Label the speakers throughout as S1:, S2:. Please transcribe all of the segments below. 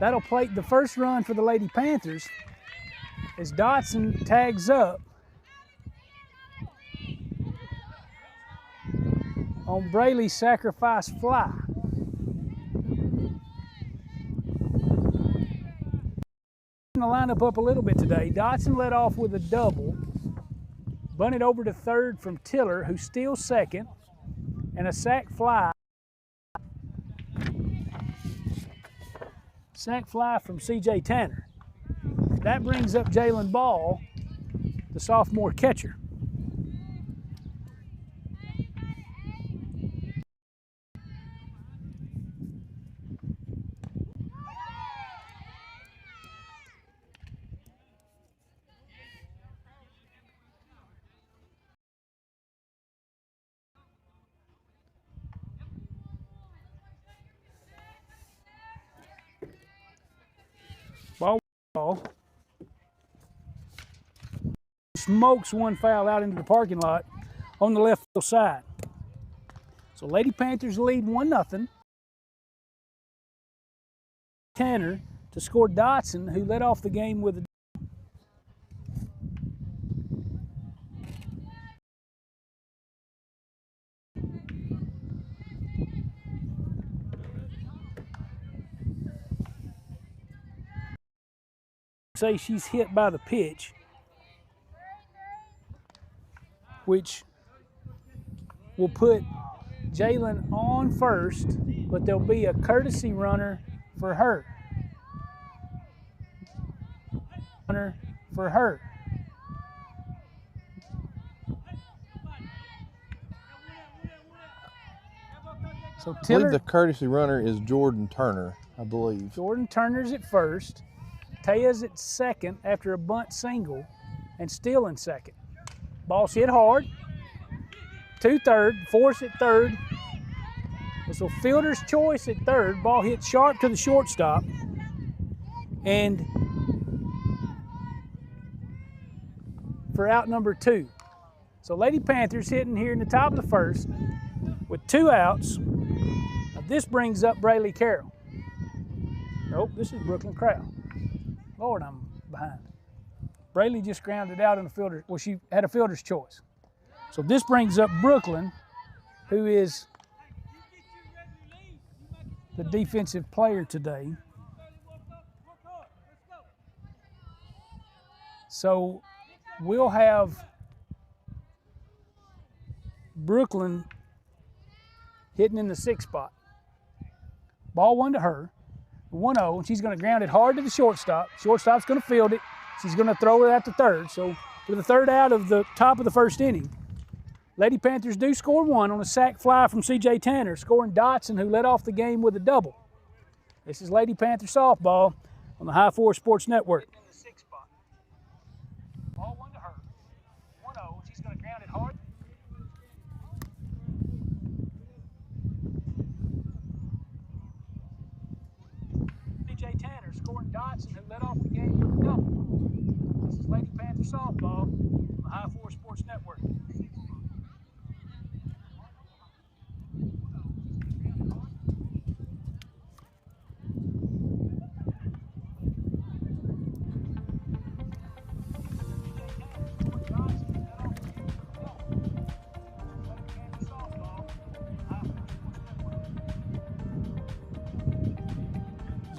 S1: That'll plate the first run for the Lady Panthers as Dotson tags up on Braley's sacrifice fly. The lineup up a little bit today. Dotson led off with a double, bunted over to third from Tiller, who steals second, and a sac fly. Sac fly from C.J. Tanner. That brings up Jalen Ball, the sophomore catcher. Ball smokes one foul out into the parking lot on the left field side. So Lady Panthers lead 1-0. Tanner to score Dotson, who led off the game with a say she's hit by the pitch, which will put Jalen on first, but there'll be a courtesy runner for her. So
S2: I believe the courtesy runner is Jordan Turner, I believe.
S1: Jordan Turner's at first. Taya's at second after a bunt single, and still in second. Ball's hit hard. To third, force at third. So fielder's choice at third. Ball hit sharp to the shortstop. And for out number 2. So Lady Panthers hitting here in the top of the first with 2 outs. Now this brings up Braley Carroll. Nope, this is Brooklyn Crowell. Lord, I'm behind. Braley just grounded out in the fielder. Well, she had a fielder's choice. So this brings up Brooklyn, who is the defensive player today. So we'll have Brooklyn hitting in the 6th spot. Ball 1 to her. 1-0, and she's going to ground it hard to the shortstop. Shortstop's going to field it. She's going to throw it out to third. So with the third out of the top of the first inning, Lady Panthers do score 1 on a sac fly from C.J. Tanner, scoring Dotson, who led off the game with a double. This is Lady Panther softball on the High 4 Sports Network. In the 6th spot. Ball 1 to her. 1-0, she's going to ground it hard. C.J. Tanner scoring Dotson, who led off the game with a double. This is Lady Panther softball on the High 4 Sports Network.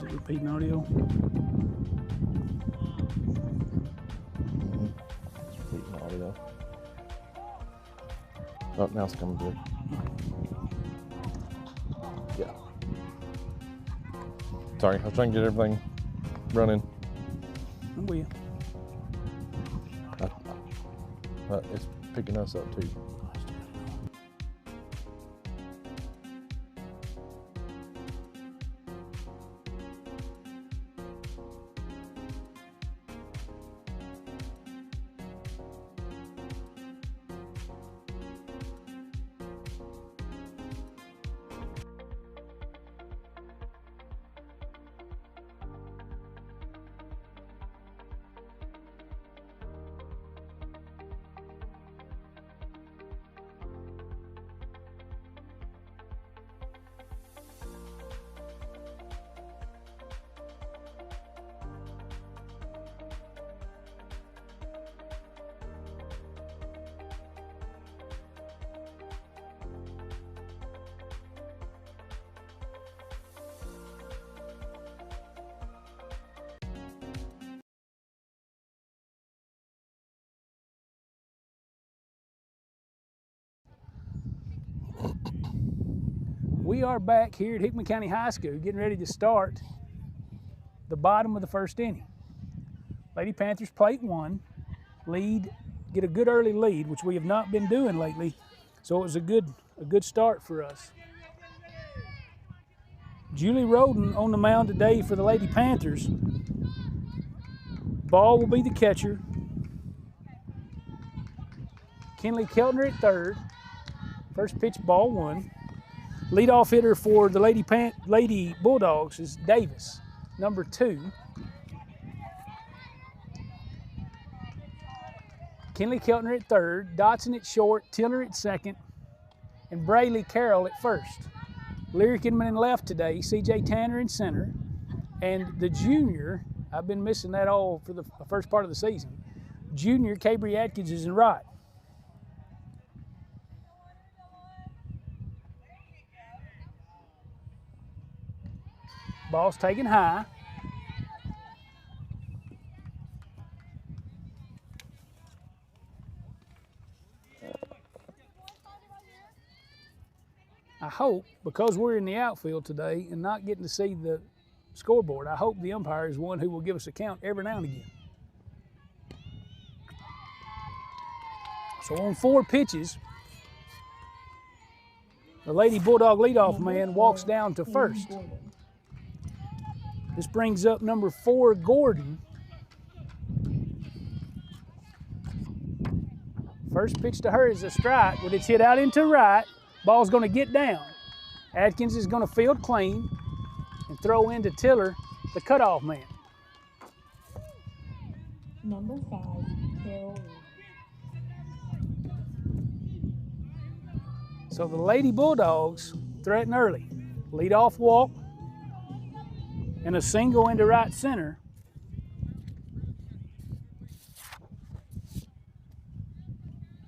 S1: Repeating audio.
S2: Repeating audio. Oh, now it's coming through. Yeah. Sorry, I was trying to get everything running.
S1: I'm with you.
S2: It's picking us up too.
S1: We are back here at Hickman County High School getting ready to start the bottom of the first inning. Lady Panthers plate one, get a good early lead, which we have not been doing lately, so it was a good start for us. Julie Roden on the mound today for the Lady Panthers. Ball will be the catcher. Kinley Keltner at third. First pitch, ball one. Leadoff hitter for the Lady Bulldogs is Davis, number 2. Kinley Keltner at third, Dotson at short, Tiller at second, and Brayley Carroll at first. Lyric Inman in left today, CJ Tanner in center, and the junior, I've been missing that all for the first part of the season, junior Cabry Atkins is in right. Ball's taken high. I hope, because we're in the outfield today and not getting to see the scoreboard, I hope the umpire is one who will give us a count every now and again. So on 4 pitches, the Lady Bulldog leadoff man walks down to first. This brings up number 4, Gordon. First pitch to her is a strike, but it's hit out into right. Ball's going to get down. Atkins is going to field clean and throw into Tiller, the cutoff man.
S3: Number 5, Carol.
S1: So the Lady Bulldogs threaten early. Leadoff walk and a single into right center.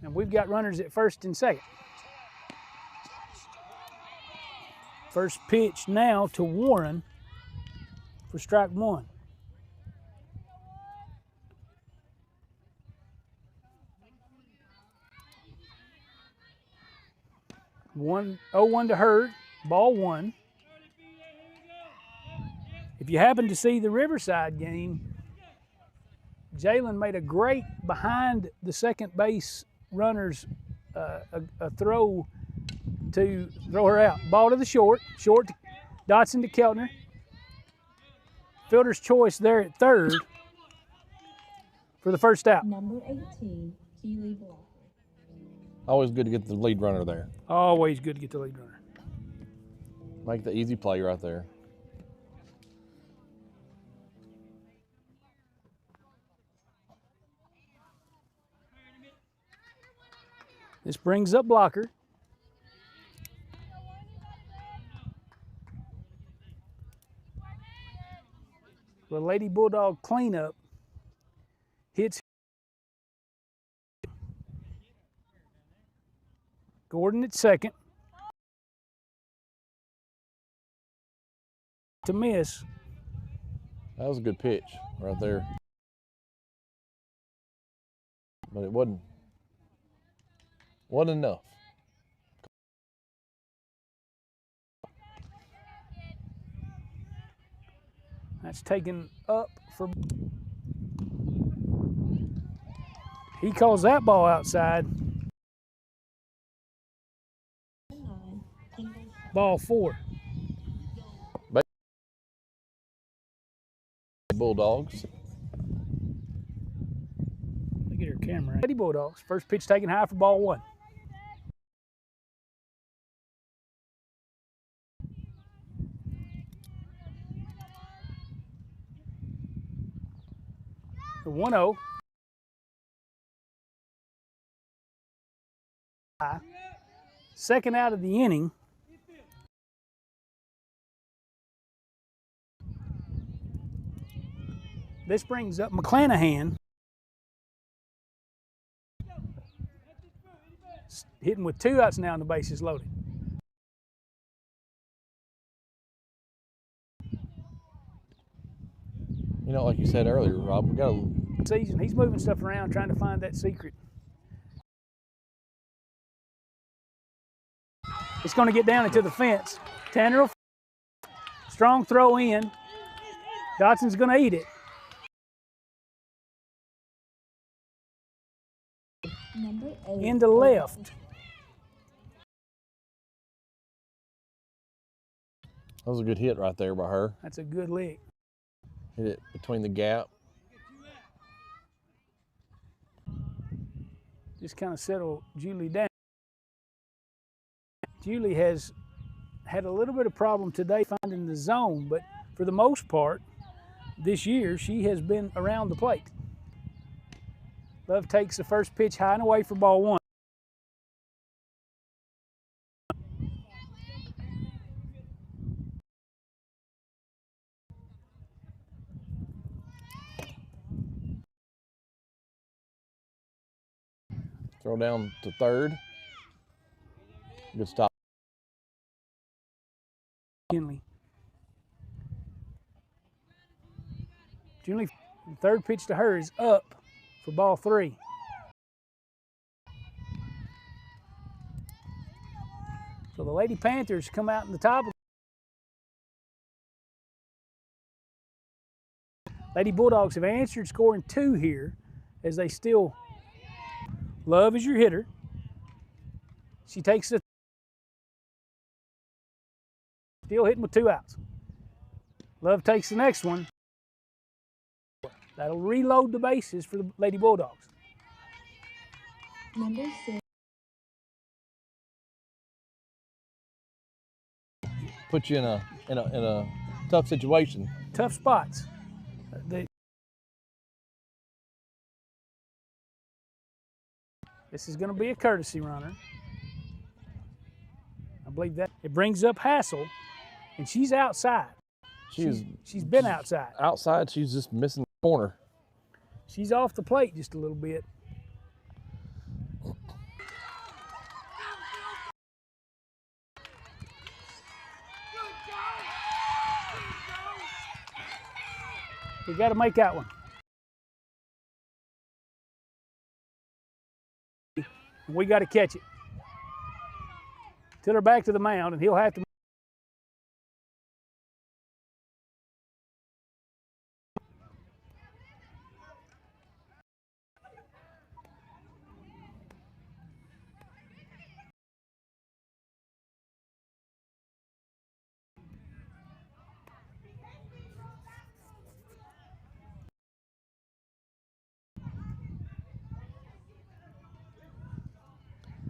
S1: And we've got runners at first and second. First pitch now to Warren for strike 1. One 0-1 to Hurd, ball 1. If you happen to see the Riverside game, Jalen made a great behind the second base runner's a throw to throw her out. Ball to the short to Dotson to Keltner. Fielder's choice there at third for the first out.
S3: Number 18, Keely Blocker.
S2: Always good to get the lead runner there.
S1: Always good to get the lead runner.
S2: Make the easy play right there.
S1: This brings up Blocker. The Lady Bulldog cleanup hits Gordon at second. To miss.
S2: That was a good pitch right there. But it wasn't enough.
S1: That's taken up for. He calls that ball outside. Ball 4.
S2: Bulldogs.
S1: Look at her camera. Lady Bulldogs. First pitch taken high for ball 1. The 1-0. Second out of the inning. This brings up McClanahan. Hitting with 2 outs now and the bases loaded.
S2: You know, like you said earlier, Rob, we got a
S1: season. He's moving stuff around, trying to find that secret. It's going to get down into the fence. Tanner will strong throw in. Dotson's going to eat it.
S3: Number 8.
S1: Into left.
S2: That was a good hit right there by her.
S1: That's a good lick.
S2: Hit it between the gap.
S1: Just kind of settle Julie down. Julie has had a little bit of problem today finding the zone, but for the most part, this year, she has been around the plate. Love takes the first pitch high and away for ball 1.
S2: Throw down to third. Good stop.
S1: Kinley. Julie, the third pitch to her is up for ball 3. So the Lady Panthers come out in the top. Lady Bulldogs have answered, scoring 2 here, as they still. Love is your hitter. She takes the. Still hitting with 2 outs. Love takes the next one. That'll reload the bases for the Lady Bulldogs.
S3: Number 6.
S2: Put you in a tough situation.
S1: Tough spots. This is going to be a courtesy runner. I believe that. It brings up Hassel, and she's outside. She's been outside.
S2: Outside, she's just missing the corner.
S1: She's off the plate just a little bit. We got to make that one. We got to catch it. Till her back to the mound, and he'll have to.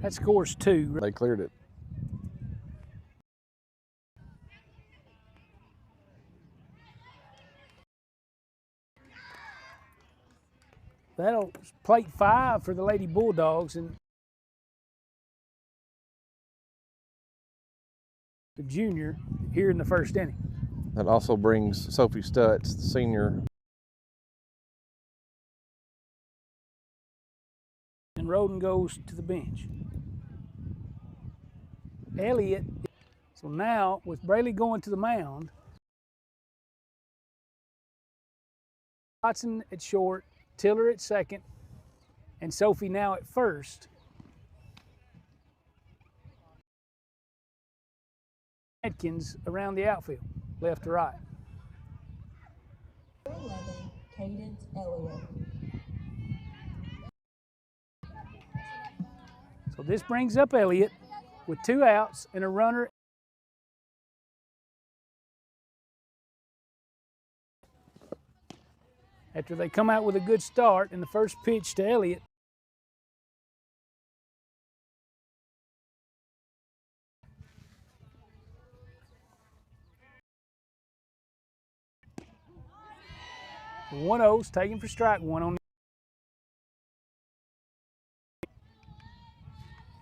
S1: That scores 2.
S2: They cleared it.
S1: That'll plate 5 for the Lady Bulldogs, and the junior here in the first inning.
S2: That also brings Sophie Stutz, the senior.
S1: And Roden goes to the bench. Elliott, so now with Braley going to the mound, Watson at short, Tiller at second, and Sophie now at first. Atkins around the outfield, left to right.
S3: 11. Cadence Elliott.
S1: So this brings up Elliott with 2 outs and a runner. After they come out with a good start, and the first pitch to Elliott. The 1-0's taken for strike 1 on.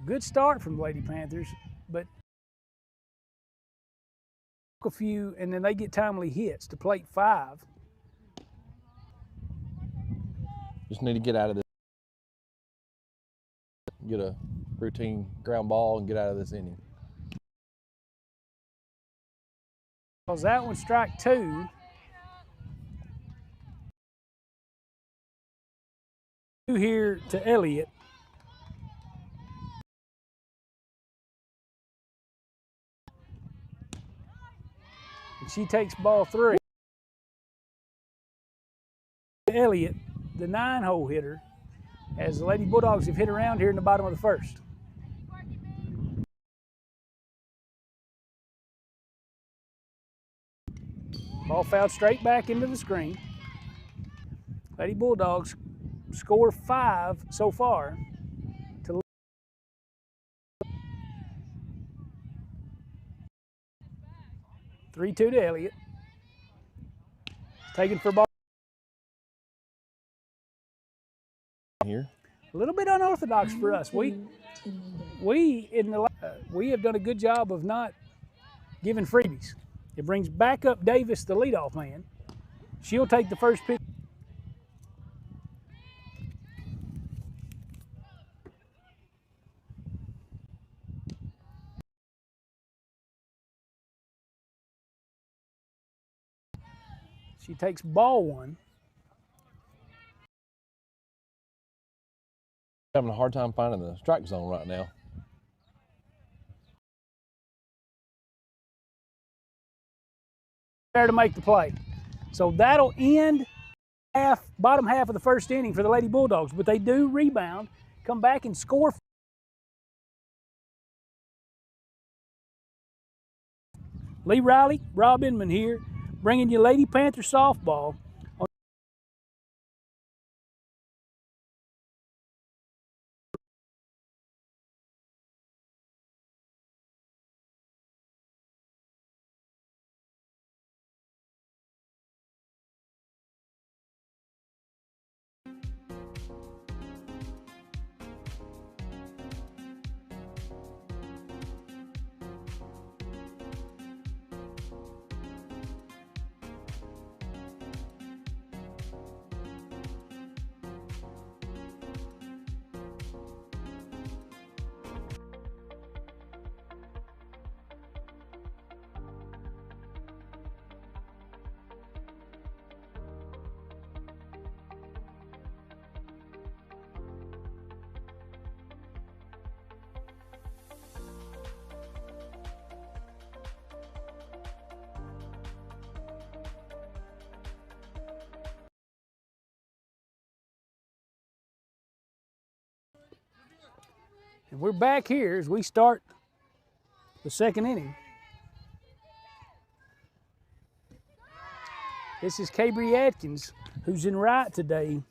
S1: Good start from the Lady Panthers, but a few, and then they get timely hits to plate 5.
S2: Just need to get out of this. Get a routine ground ball and get out of this inning.
S1: Because that one's strike 2. 2 here to Elliott. And she takes ball 3. Elliott, the 9-hole hitter, as the Lady Bulldogs have hit around here in the bottom of the first. Ball fouled straight back into the screen. Lady Bulldogs score 5 so far. 3-2 to Elliott. Taken for ball.
S2: Here.
S1: A little bit unorthodox for us. We have done a good job of not giving freebies. It brings back up Davis, the leadoff man. She'll take the first pitch. She takes ball 1.
S2: Having a hard time finding the strike zone right now.
S1: There to make the play. So that'll end bottom half of the first inning for the Lady Bulldogs, but they do rebound, come back and score. Lee Riley, Rob Inman here, bringing you Lady Panther softball. And we're back here as we start the second inning. This is Cabry Atkins, who's in right today.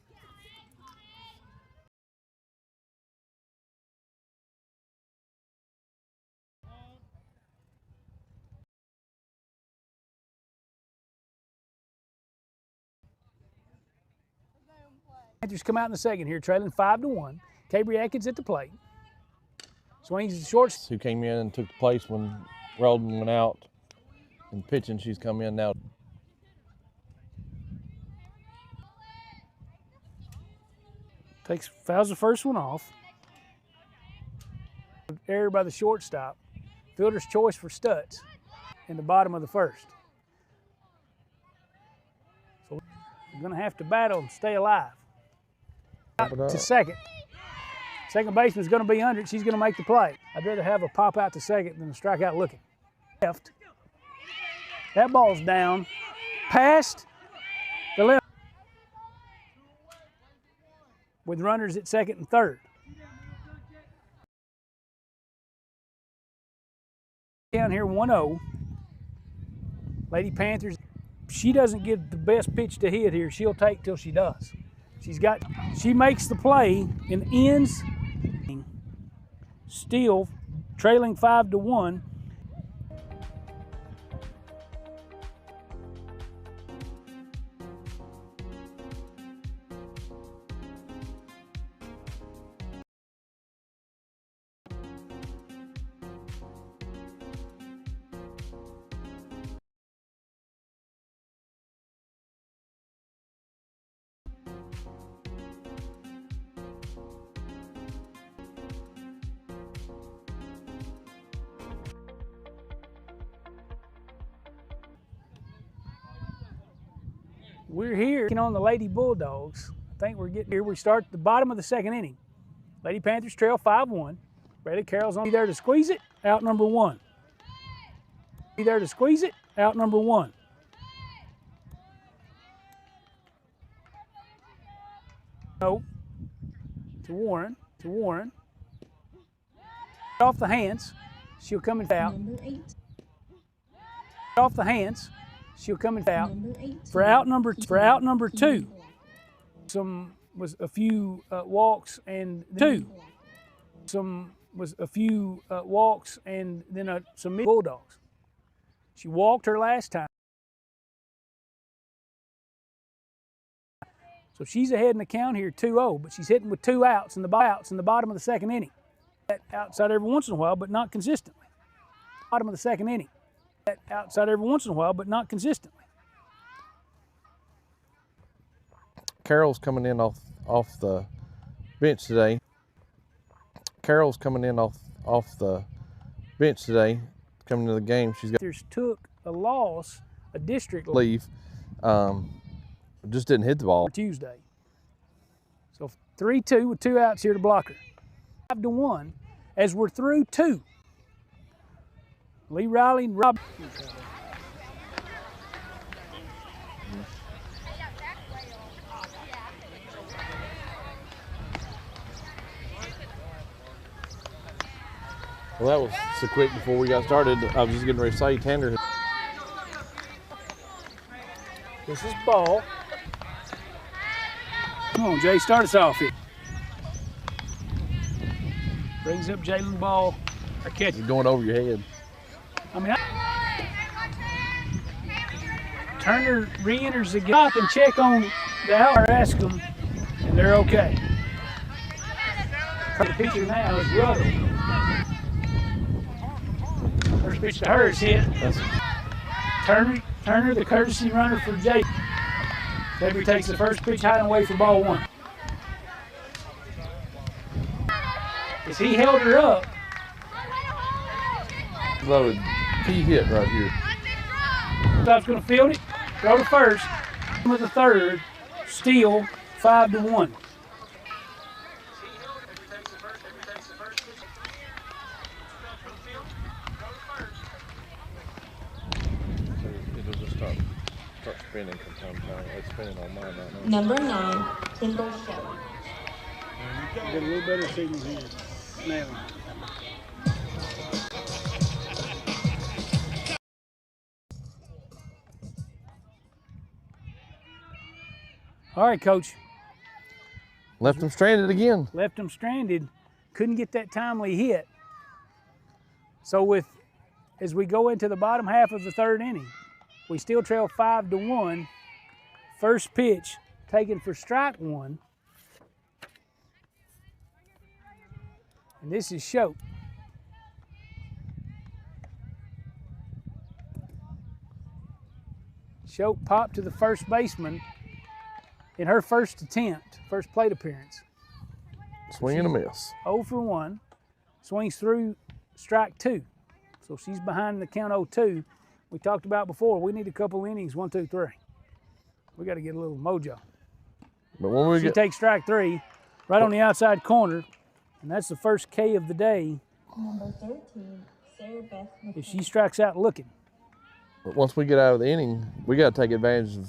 S1: Panthers come out in the second here, trailing 5-1. Cabry Atkins at the plate. Swings the short.
S2: Who came in and took the place when Roldan went out and pitching. She's come in now.
S1: Fouls the first one off. Error by the shortstop. Fielder's choice for Stutz in the bottom of the first. So we're going to have to battle and stay alive. Out to second. Second baseman's going to be under it. She's going to make the play. I'd rather have a pop out to second than a strikeout looking. Left. That ball's down. Past the left. With runners at second and third. Down here 1-0. Lady Panthers, she doesn't get the best pitch to hit here. She'll take till she does. She makes the play and ends. Still trailing 5-1. We're here on the Lady Bulldogs. I think we're getting here. We start at the bottom of the second inning. Lady Panthers trail 5-1. Brady Carroll's on there to squeeze it. Out number 1. Be there to squeeze it. Out number 1. No. To Warren. To Warren. Off the hands. She'll come and foul.
S3: Number 8.
S1: Off the hands. She'll come and foul.
S3: Number 18.
S1: For out number 2. Some was a few walks and 2. Some was a few walks and then some Bulldogs. She walked her last time. So she's ahead in the count here 2-0, but she's hitting with 2 outs in the bottom of the second inning. Outside every once in a while, but not consistently. Bottom of the second inning. Outside every once in a while, but not consistently.
S2: Carol's coming in off the bench today. Carol's coming in off the bench today, coming to the game. She's got
S1: Took a loss, a district
S2: leave. Just didn't hit the ball.
S1: Tuesday. So 3-2 with 2 outs here to block her. 5-1 as we're through 2. Lee Riley and Rob.
S2: Well, that was so quick before we got started. I was just getting ready to say Tanner.
S1: This is ball. Come on, Jay, start us off here. Brings up Jalen Ball. I catch
S2: You're
S1: it.
S2: going over your head.
S1: I mean, Turner re-enters the gap and check on the hour, ask them, and they're okay. The pitcher now is Ruddle. First pitch to her is hit. Turner, the courtesy runner for Jay. Debbie takes the first pitch high and away for ball 1. As he held her up.
S2: Loaded key hit right here.
S1: Stop's going to field it, throw to first, with the third, steal, 5-1.
S2: It'll just start spinning from time to time. It's spinning on mine right now.
S3: Number 9. Single show.
S1: Get a little better signal here. Now. All right, Coach.
S2: Left them stranded again.
S1: Left them stranded. Couldn't get that timely hit. So as we go into the bottom half of the third inning, we still trail 5-1. First pitch taken for strike 1. And this is Shote. Shote popped to the first baseman in her first attempt, first plate appearance.
S2: Swing and a miss.
S1: 0 for 1. Swings through strike 2. So she's behind in the count 0-2. We talked about before, we need a couple innings, 1, 2, 3. We got to get a little mojo.
S2: But when we
S1: She takes strike 3 right on the outside corner, and that's the first K of the day.
S3: Number 13. Sarah Beth McKenna.
S1: If she strikes out looking.
S2: But once we get out of the inning, we got to take advantage of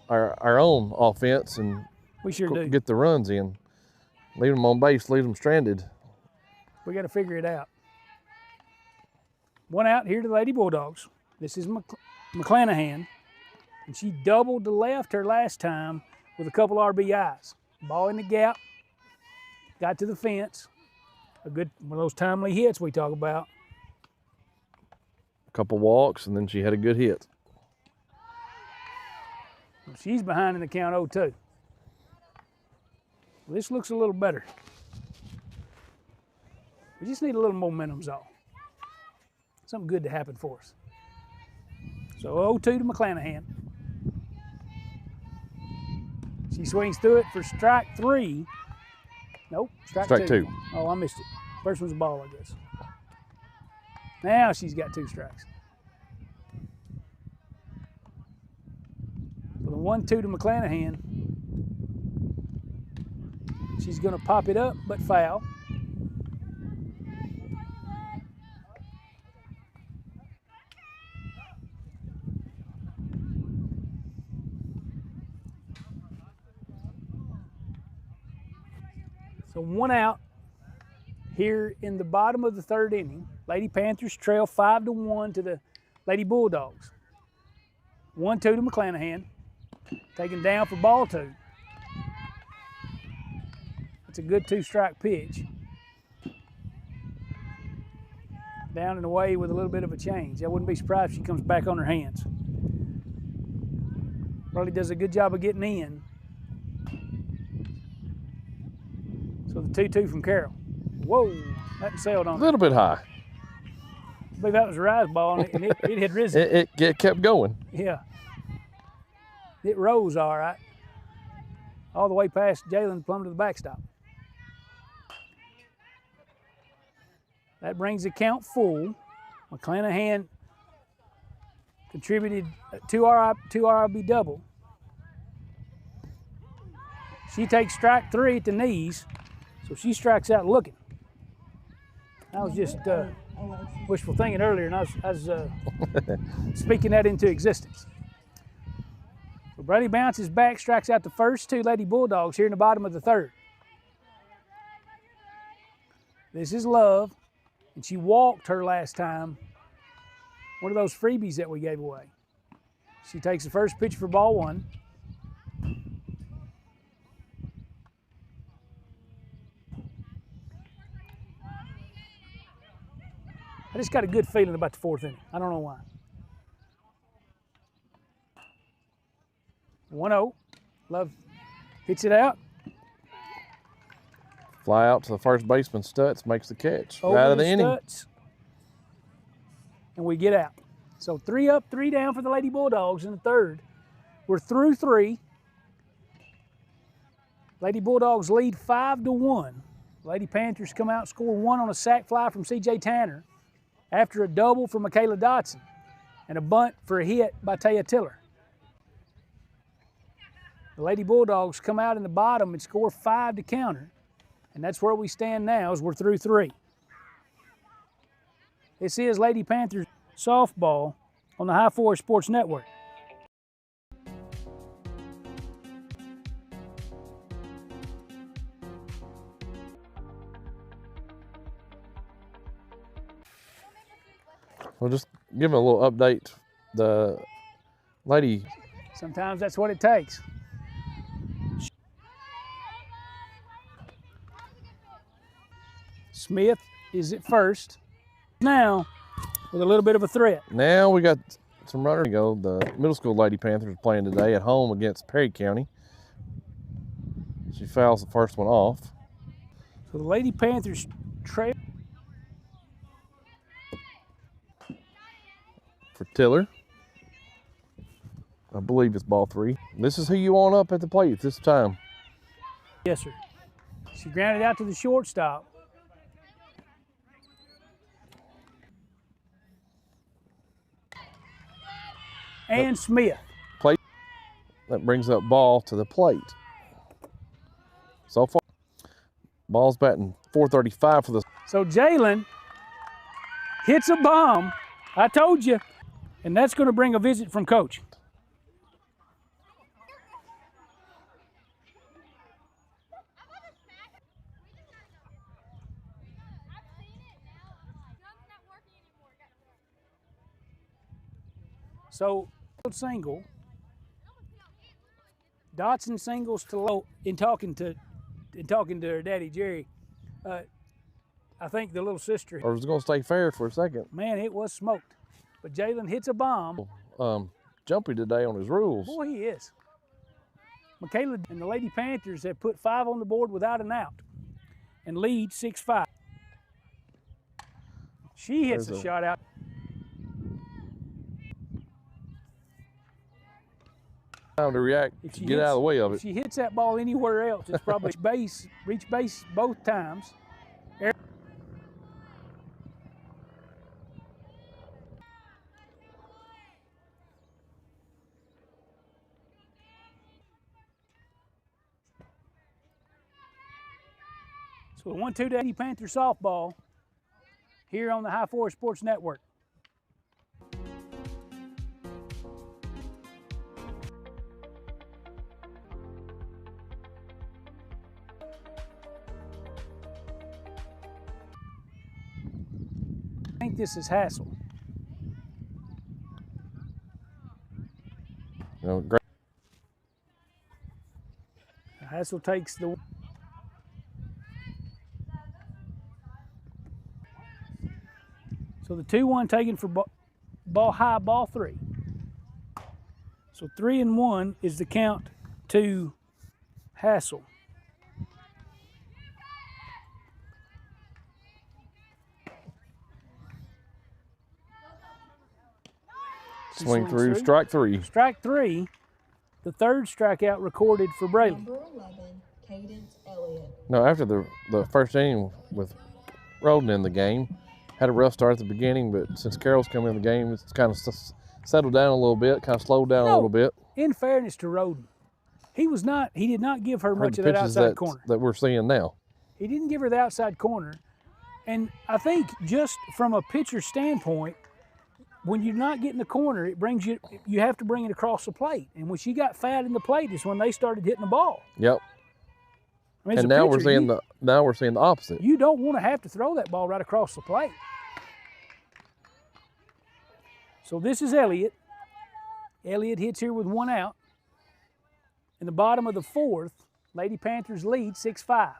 S2: our own offense and
S1: We sure do.
S2: get the runs in. Leave them on base, leave them stranded.
S1: We got to figure it out. 1 out here to the Lady Bulldogs. This is McClanahan, and she doubled to left her last time with a couple RBIs. Ball in the gap, got to the fence. A good one of those timely hits we talk about.
S2: A couple walks, and then she had a good hit.
S1: She's behind in the count 0-2. This looks a little better. We just need a little momentum's all. Something good to happen for us. So 0-2 to McClanahan. She swings through it for strike 3. Nope, strike 2. Oh, I missed it. First one's a ball, I guess. Now she's got 2 strikes. So the 1-2 to McClanahan. She's going to pop it up, but foul. So 1 out here in the bottom of the 3rd inning. Lady Panthers trail 5-1 to the Lady Bulldogs. 1-2 to McClanahan. Taken down for ball 2. That's a good 2-strike pitch. Down and away with a little bit of a change. I wouldn't be surprised if she comes back on her hands. Really does a good job of getting in. So the 2-2 from Carroll. Whoa, that sailed on
S2: A little bit high.
S1: I believe that was a rise ball, and it had risen.
S2: It kept going.
S1: Yeah. It rose all right. All the way past Jalen, plumb to the backstop. That brings the count full. McClanahan contributed 2 RB double. She takes strike 3 at the knees, so she strikes out looking. I was just wishful thinking earlier, and I was speaking that into existence. So Brady bounces back, strikes out the first 2 Lady Bulldogs here in the bottom of the 3rd. This is Love, and she walked her last time. One of those freebies that we gave away. She takes the first pitch for ball 1. I just got a good feeling about the 4th inning. I don't know why. 1-0. Love hits it out.
S2: Fly out to the first baseman. Stutz makes the catch.
S1: Over
S2: Right out of
S1: to
S2: the inning.
S1: Stutz. And we get out. So 3 up, 3 down for the Lady Bulldogs in the 3rd. We're through 3. Lady Bulldogs lead 5-1. Lady Panthers come out and score 1 on a sac fly from C.J. Tanner after a double from Michaela Dotson and a bunt for a hit by Taya Tiller. The Lady Bulldogs come out in the bottom and score 5 to counter, and that's where we stand now as we're through 3. This is Lady Panthers softball on the High Forest Sports Network.
S2: We'll just give them a little update. The lady.
S1: Sometimes that's what it takes. Smith is at first. Now, with a little bit of a threat.
S2: Now we got some runners. Go. The middle school Lady Panthers playing today at home against Perry County. She fouls the first one off.
S1: So the Lady Panthers trail.
S2: For Tiller. I believe it's ball 3. This is who you want up at the plate this time.
S1: Yes, sir. She grounded out to the shortstop. And Smith.
S2: Plate. That brings up ball to the plate. So far, ball's batting .435 for the.
S1: So Jalen hits a bomb. I told you. And that's going to bring a visit from Coach. So single. Dotson singles to low in talking to her daddy Jerry. I think the little sister.
S2: Or was going to stay fair for a second.
S1: Man, it was smoked. But Jalen hits a bomb.
S2: Jumpy today on his rules.
S1: Boy, he is. Michaela and the Lady Panthers have put 5 on the board without an out and lead 6-5. She hits a shot out.
S2: Time to react, to get out of the way of it.
S1: If she hits that ball anywhere else, it's probably reach base both times. So 1-2 to Lady Panther softball here on the High Forest Sports Network. I think this is Hassel.
S2: Great.
S1: Hassel takes the. So the 2-1 taken for ball high, ball 3. So 3-1 is the count to Hassel.
S2: Swing through, strike 3.
S1: Strike 3, the 3rd strikeout recorded for Braley.
S3: Number 11, Cadence Elliott.
S2: No, after the first inning with Roden in the game, had a rough start at the beginning, but since Carroll's come in the game, it's kind of settled down a little bit, kind of slowed down a little bit.
S1: In fairness to Roden, he did not give her much of that outside corner
S2: that we're seeing now.
S1: He didn't give her the outside corner. And I think just from a pitcher standpoint, when you're not getting the corner, it brings you have to bring it across the plate. And when she got fat in the plate is when they started hitting the ball.
S2: Yep.
S1: I mean,
S2: and now we're seeing the opposite.
S1: You don't want to have to throw that ball right across the plate. So this is Elliott. Elliott hits here with 1 out. In the bottom of the 4th, Lady Panthers lead 6-5.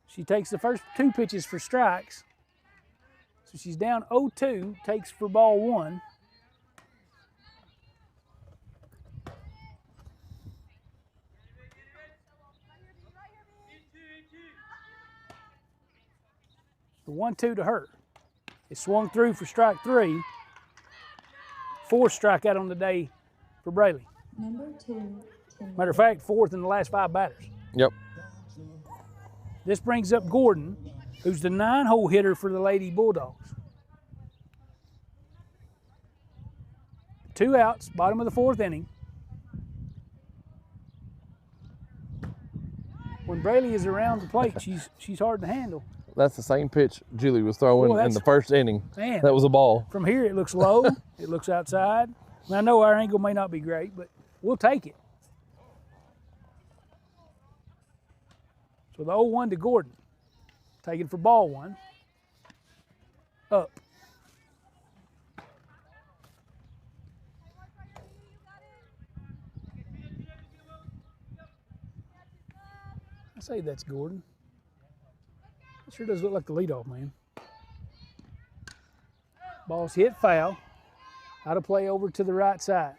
S1: She takes the first 2 pitches for strikes. So she's down 0-2, takes for ball 1. The 1-2 to her. It swung through for strike 3. 4th strikeout on the day for Braley.
S3: Number 2,
S1: Matter of fact, 4th in the last 5 batters.
S2: Yep.
S1: This brings up Gordon, who's the 9-hole hitter for the Lady Bulldogs. 2 outs, bottom of the 4th inning. When Braley is around the plate, she's hard to handle.
S2: That's the same pitch Julie was throwing in the first inning.
S1: Man,
S2: that was a ball.
S1: From here, it looks low. It looks outside. And I know our angle may not be great, but we'll take it. So the 0-1 to Gordon. Taken for ball 1. Up. I say that's Gordon. It sure does look like the leadoff man. Ball's hit foul. Out of play over to the right side.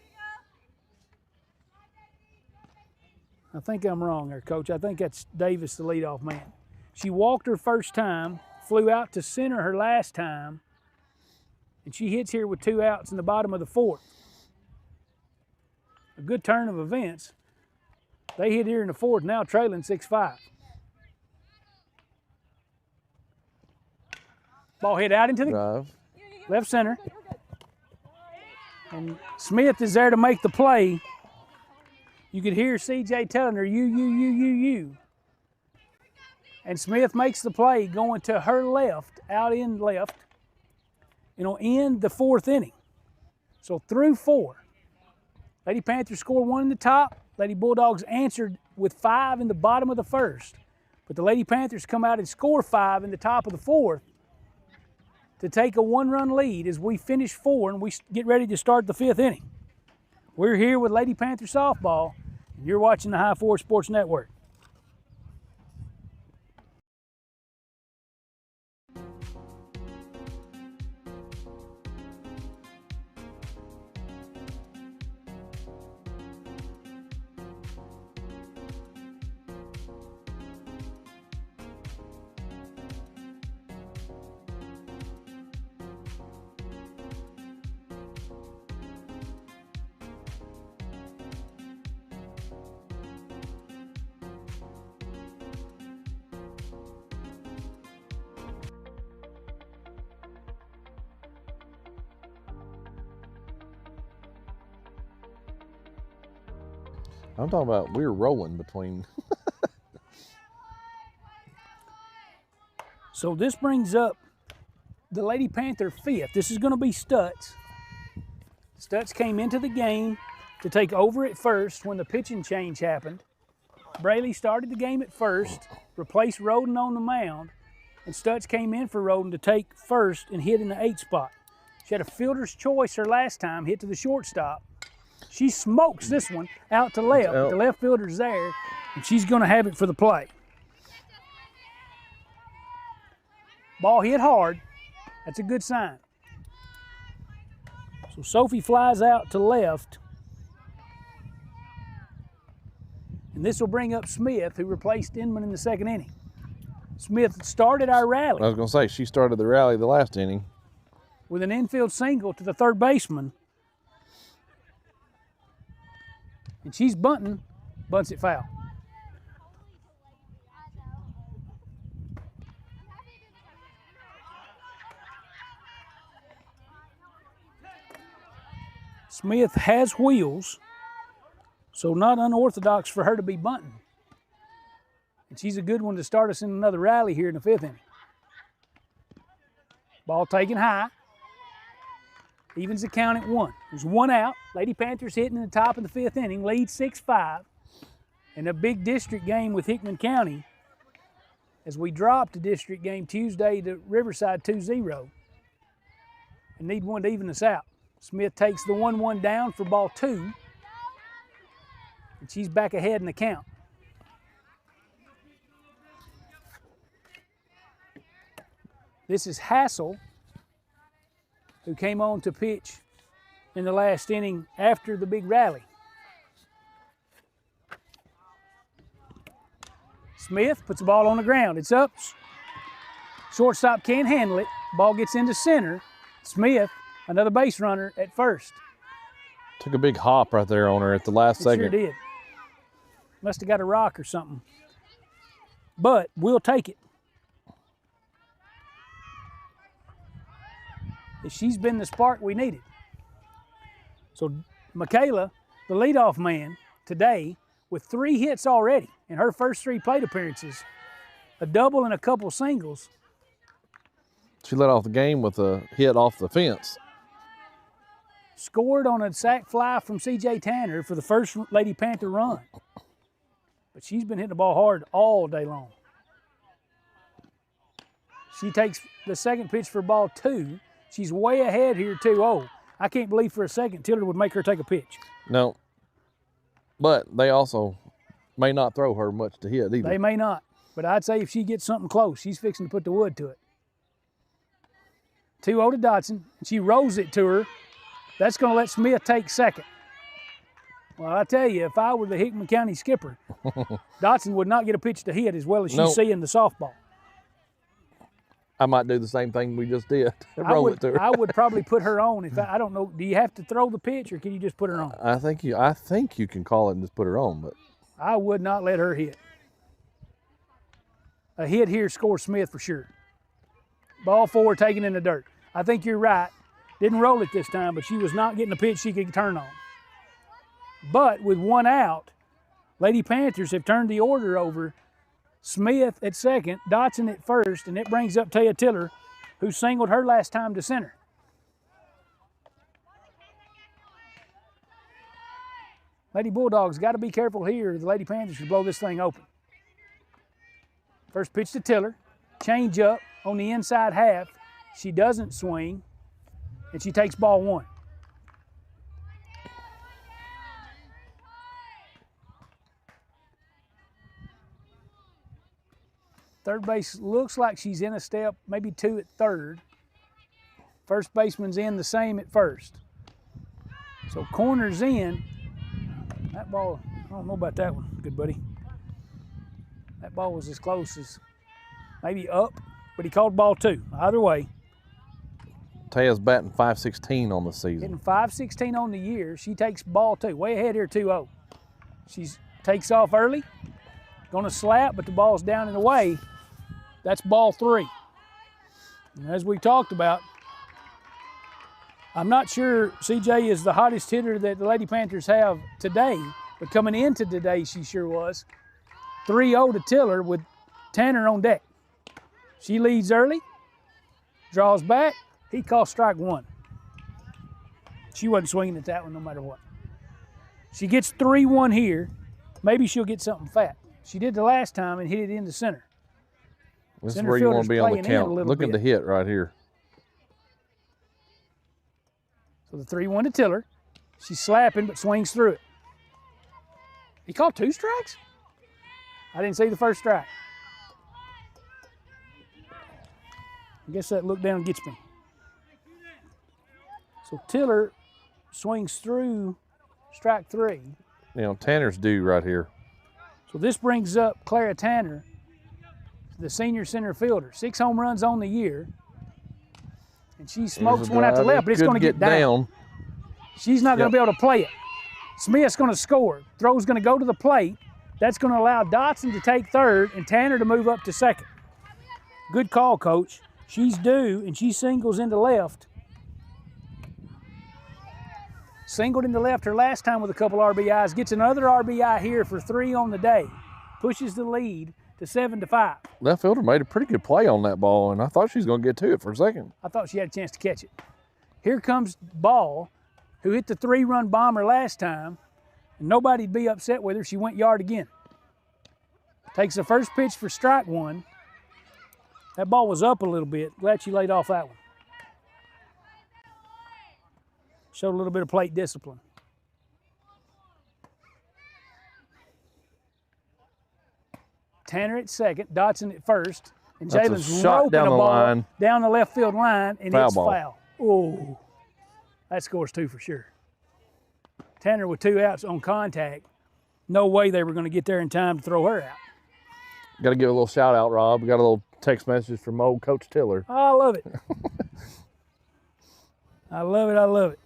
S1: I think I'm wrong there, Coach. I think that's Davis, the leadoff man. She walked her first time, flew out to center her last time, and she hits here with 2 outs in the bottom of the 4th. A good turn of events. They hit here in the 4th, now trailing 6-5. Ball hit out into the
S2: drive.
S1: Left center. And Smith is there to make the play. You could hear CJ telling her, you. And Smith makes the play going to her left, out in left. It'll end the 4th inning. So through 4. Lady Panthers scored 1 in the top. Lady Bulldogs answered with 5 in the bottom of the 1st. But the Lady Panthers come out and score 5 in the top of the 4th to take a 1-run lead as we finish 4 and we get ready to start the 5th inning. We're here with Lady Panther Softball, and you're watching the High Force Sports Network.
S2: I'm talking about we're rolling between.
S1: So this brings up the Lady Panther 5th. This is going to be Stutz. Stutz came into the game to take over at first when the pitching change happened. Braley started the game at first, replaced Roden on the mound. and Stutz came in for Roden to take first and hit in the 8 spot. She had a fielder's choice her last time, hit to the shortstop. She smokes this one out to left, but the left fielder's there, and she's going to have it for the play. Ball hit hard. That's a good sign. So Sophie flies out to left. And this will bring up Smith, who replaced Inman in the 2nd inning. Smith started our rally.
S2: I was going to say, she started the rally the last inning.
S1: With an infield single to the 3rd baseman. And she's bunting, bunts it foul. Smith has wheels, so not unorthodox for her to be bunting. And she's a good one to start us in another rally here in the 5th inning. Ball taken high. Evens the count at 1. There's 1 out. Lady Panthers hitting in the top of the 5th inning, lead 6-5. In a big district game with Hickman County as we dropped a district game Tuesday to Riverside 2-0 and need one to even us out. Smith takes the 1-1 down for ball 2, and she's back ahead in the count. This is Hassel, who came on to pitch in the last inning after the big rally. Smith puts the ball on the ground. It's up. Shortstop can't handle it. Ball gets into center. Smith, another base runner at first.
S2: Took a big hop right there on her at the last second.
S1: Sure did. Must have got a rock or something. But we'll take it. She's been the spark we needed. So Michaela, the leadoff man today, with 3 hits already in her first 3 plate appearances, a double and a couple singles.
S2: She led off the game with a hit off the fence.
S1: Scored on a sac fly from C.J. Tanner for the first Lady Panther run. But she's been hitting the ball hard all day long. She takes the second pitch for ball 2. She's way ahead here 2-0. I can't believe for a second Tiller would make her take a pitch.
S2: No. But they also may not throw her much to hit either.
S1: They may not. But I'd say if she gets something close, she's fixing to put the wood to it. 2-0 to Dotson. She rolls it to her. That's going to let Smith take second. Well, I tell you, if I were the Hickman County skipper, Dotson would not get a pitch to hit as well as she's seeing the softball.
S2: I might do the same thing we just did. Roll it to her.
S1: I would probably put her on. If I don't know, do you have to throw the pitch or can you just put her on?
S2: I think you can call it and just put her on, but
S1: I would not let her hit. A hit here scores Smith for sure. Ball 4 taken in the dirt. I think you're right. Didn't roll it this time, but she was not getting a pitch she could turn on. But with 1 out, Lady Panthers have turned the order over. Smith at second, Dotson at first, and it brings up Taya Tiller, who singled her last time to center. Lady Bulldogs got to be careful here. The Lady Panthers should blow this thing open. First pitch to Tiller, change up on the inside half. She doesn't swing, and she takes ball 1. Third base looks like she's in a step, maybe 2 at third. First baseman's in the same at first. So corner's in. That ball, I don't know about that one, good buddy. That ball was as close as maybe up, but he called ball 2. Either way.
S2: Taya's batting .516 on the season.
S1: Hitting .516 on the year. She takes ball 2. Way ahead here, 2-0. She takes off early. Going to slap, but the ball's down and away. That's ball 3. And as we talked about, I'm not sure CJ is the hottest hitter that the Lady Panthers have today, but coming into today, she sure was. 3-0 to Tiller with Tanner on deck. She leads early, draws back. He calls strike 1. She wasn't swinging at that one no matter what. She gets 3-1 here. Maybe she'll get something fat. She did the last time and hit it into center.
S2: This is
S1: Center
S2: where you want
S1: fielder's
S2: to be on the
S1: playing in a
S2: count.
S1: little
S2: Look at
S1: bit.
S2: the hit right here.
S1: So the 3-1 to Tiller. She's slapping, but swings through it. He called 2 strikes? I didn't see the first strike. I guess that look down gets me. So Tiller swings through strike 3.
S2: You know, Tanner's due right here.
S1: So this brings up Clara Tanner, the senior center fielder. 6 home runs on the year. And she smokes
S2: Here's a
S1: one out to
S2: drive.
S1: left, but it's
S2: Could
S1: going to get down. She's not going to be able to play it. Smith's going to score. Throw's going to go to the plate. That's going to allow Dotson to take third and Tanner to move up to second. Good call, Coach. She's due, and she singles into left. Singled into left her last time with a couple RBIs. Gets another RBI here for 3 on the day. Pushes the lead to 7-5.
S2: Left fielder made a pretty good play on that ball, and I thought she was going to get to it for a second.
S1: I thought she had a chance to catch it. Here comes Ball, who hit the 3-run bomber last time, and nobody'd be upset with her. She went yard again. Takes the first pitch for strike 1. That ball was up a little bit. Glad she laid off that one. Showed a little bit of plate discipline. Tanner at second, Dotson at first, and
S2: That's a
S1: Jalen's
S2: shot
S1: roping
S2: down
S1: a
S2: the
S1: ball
S2: line.
S1: down the left field line, and
S2: Foul
S1: it's
S2: ball.
S1: foul. Oh, that scores 2 for sure. Tanner with 2 outs on contact. No way they were going to get there in time to throw her out.
S2: Got to give a little shout out, Rob. We got a little text message from old Coach Tiller.
S1: Oh, I love it. I love it. I love it.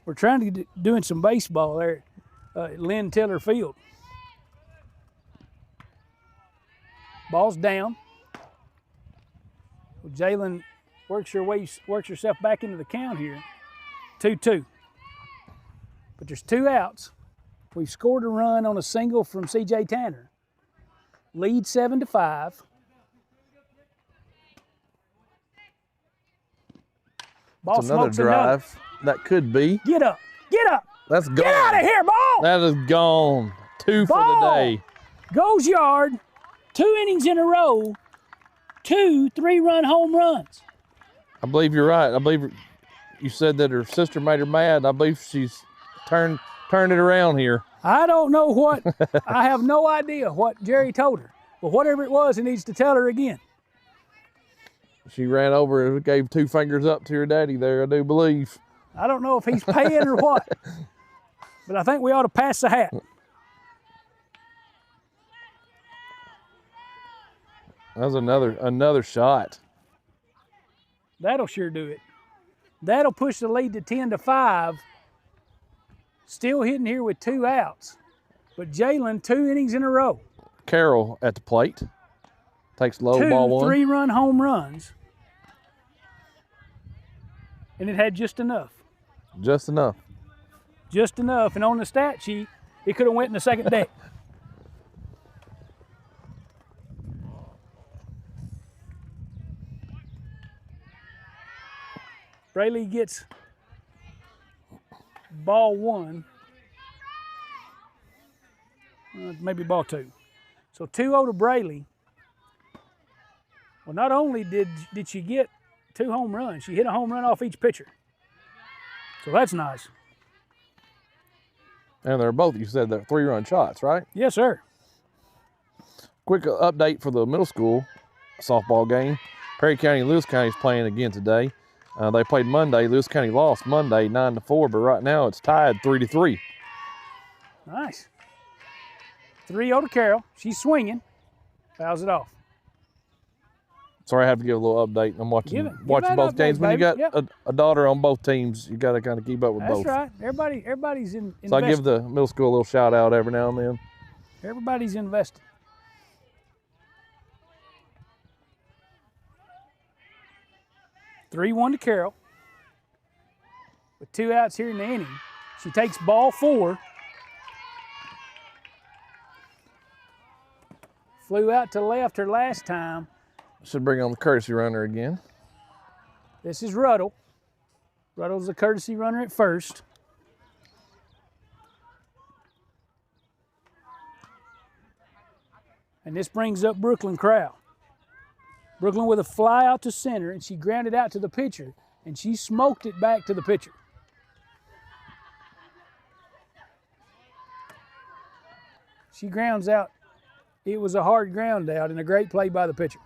S1: We're trying to get doing some baseball there at Lynn Tiller Field. Ball's down. Well, Jalen works herself back into the count here. 2-2. But there's 2 outs. We've scored a run on a single from C.J. Tanner. Lead 7-5. Ball
S2: It's another
S1: smokes
S2: drive. That could be.
S1: Get up. Get up.
S2: That's gone.
S1: Get out of here, Ball.
S2: That is gone. 2 for the
S1: Ball.
S2: day.
S1: Goes yard. 2 innings in a row. 2 3-run home runs.
S2: I believe you're right. I believe you said that her sister made her mad. I believe she's turned it around here.
S1: I don't know what, I have no idea what Jerry told her. But whatever it was, he needs to tell her again.
S2: She ran over and gave 2 fingers up to her daddy there, I do believe.
S1: I don't know if he's paying or what. But I think we ought to pass the hat.
S2: That was another shot.
S1: That'll sure do it. That'll push the lead to 10-5. Still hitting here with 2 outs. But Jalen, 2 innings in a row.
S2: Carroll at the plate. Takes low
S1: 2
S2: ball 1.
S1: 3-run home runs. And it had just enough.
S2: Just enough.
S1: Just enough. And on the stat sheet, it could have went in the second deck. Braley gets ball 1. Maybe ball 2. So 2-0 to Braley. Well, not only did she get 2 home runs, she hit a home run off each pitcher. So that's nice.
S2: And they're both, you said, they're 3-run shots, right?
S1: Yes, sir.
S2: Quick update for the middle school softball game. Perry County and Lewis County is playing again today. They played Monday. Lewis County lost Monday 9-4, but right now it's tied 3-3.
S1: Nice. 3-0 to Carroll. She's swinging. Fouls it off.
S2: Sorry, I have to give a little update. I'm watching
S1: Give
S2: watching
S1: that
S2: both
S1: update,
S2: games. When you got
S1: baby.
S2: a daughter on both teams, you got to kind of keep up with
S1: That's
S2: both.
S1: right. Everybody's invested.
S2: So I give the middle school a little shout out every now and then.
S1: Everybody's invested. (3-1) to Carroll. With 2 outs here in the inning. She takes ball 4. Flew out to left her last time.
S2: Should bring on the courtesy runner again.
S1: This is Ruddle. Ruddle's the courtesy runner at first. And this brings up Brooklyn Crowell. Brooklyn with a fly out to center, and she grounded out to the pitcher, and she smoked it back to the pitcher. She grounds out. It was a hard ground out and a great play by the pitcher.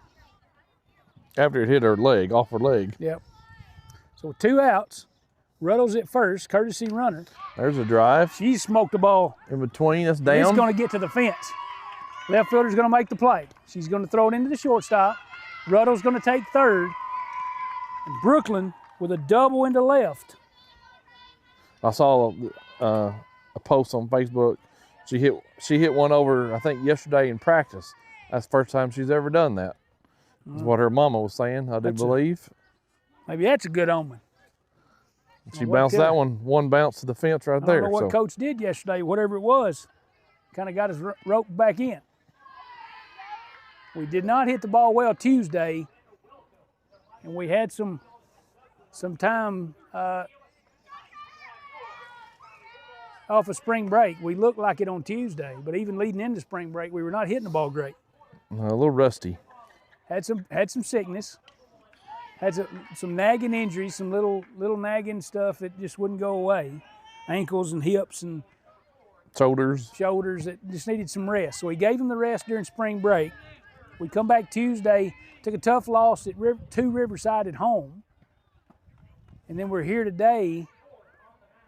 S2: After it hit her leg, off her leg.
S1: Yep. So 2 outs. Ruddle's at first, courtesy runner.
S2: There's a drive.
S1: She smoked the ball.
S2: In between, that's
S1: It's
S2: down.
S1: going to get to the fence. Left fielder's going to make the play. She's going to throw it into the shortstop. Ruddle's going to take third. And Brooklyn with a double into left.
S2: I saw a post on Facebook. She hit one over, I think, yesterday in practice. That's the first time she's ever done that. That's what her mama was saying, I do believe.
S1: Maybe that's a good omen.
S2: She bounced that one bounce to the fence right there.
S1: I don't know what Coach did yesterday, whatever it was. Kind of got us roped back in. We did not hit the ball well Tuesday, and we had some time off of spring break. We looked like it on Tuesday, but even leading into spring break, we were not hitting the ball great.
S2: A little rusty.
S1: Had some sickness. Had some nagging injuries, some little nagging stuff that just wouldn't go away. Ankles and hips and
S2: Shoulders
S1: that just needed some rest. So we gave them the rest during spring break. We come back Tuesday, took a tough loss at 2 Riverside at home. And then we're here today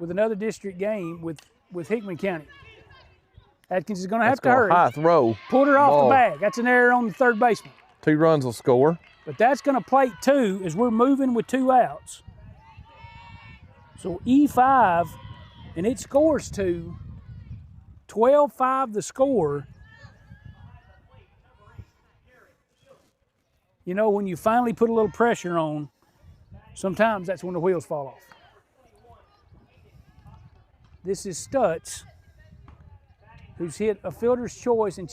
S1: with another district game with Hickman County. Atkins is going to have to hurry.
S2: High throw.
S1: Pulled her off
S2: Ball.
S1: the bag. That's an error on the third baseman.
S2: 2 runs will score.
S1: But that's going to plate 2 as we're moving with 2 outs. So E5, and it scores 2. 12-5 the score. You know, when you finally put a little pressure on, sometimes that's when the wheels fall off. This is Stutz, who's hit a fielder's choice, and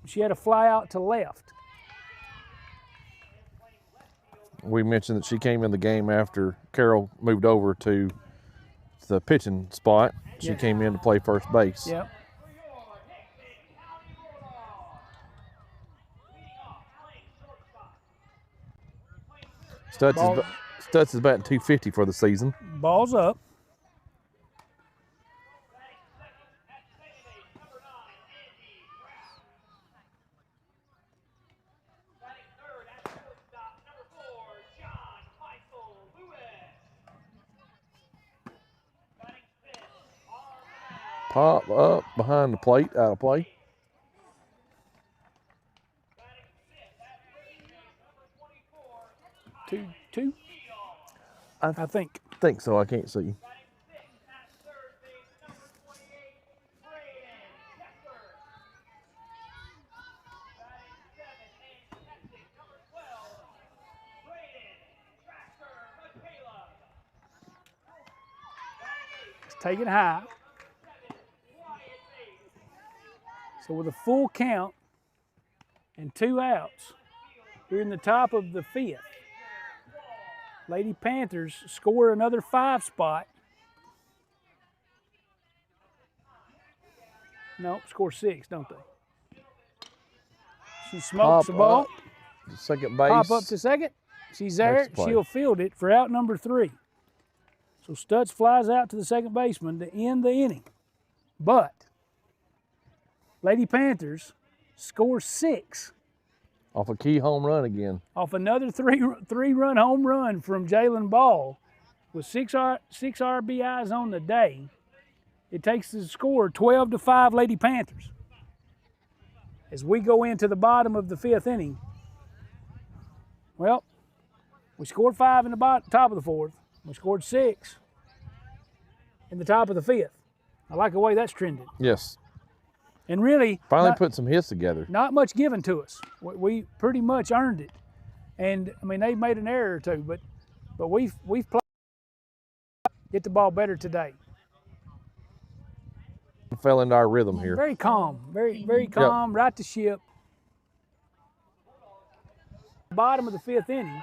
S1: she had a fly out to left.
S2: We mentioned that she came in the game after Carol moved over to the pitching spot. She came in to play first base.
S1: Yep.
S2: Stutz is batting 250 for the season.
S1: Ball's up.
S2: Pop up behind the plate, out of play.
S1: Two. I think.
S2: Think so, I can't see.
S1: Let's take it high. So with a full count and 2 outs, here in the top of the 5th, Lady Panthers score another 5 spot. Nope, score 6, don't they? She smokes the ball.
S2: To second base.
S1: Pop up to second. She's there.
S2: Next play.
S1: She'll field it for out number 3. So Stutz flies out to the second baseman to end the inning. But Lady Panthers score 6
S2: Off a key home run again.
S1: off another three-run home run from Jalen Ball with 6 RBIs on the day. It takes the score 12-5 Lady Panthers. As we go into the bottom of the 5th inning, well, we scored 5 in the top of the 4th. We scored 6 in the top of the 5th. I like the way that's trended.
S2: Yes.
S1: And really,
S2: Finally put some hits together.
S1: not much given to us. We pretty much earned it. And I mean, they made an error or two, but we've played, get the ball better today.
S2: Fell into our rhythm here.
S1: Very calm, very calm, right to ship. Bottom of the 5th inning.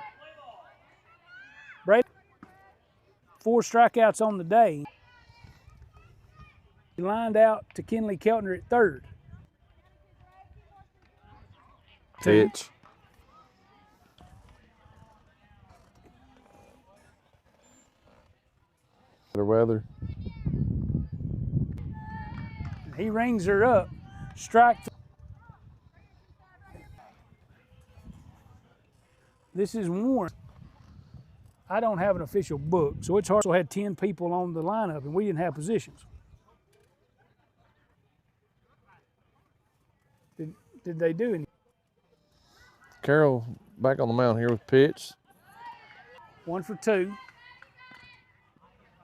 S1: Brady, 4 strikeouts on the day. He lined out to Kenley Keltner at 3rd.
S2: Pitch. Better weather.
S1: He rings her up. Strike. This is Warren. I don't have an official book, so it's hard. So I had 10 people on the lineup, and we didn't have positions. Did they do anything?
S2: Carroll back on the mound here with pitch.
S1: 1 for 2.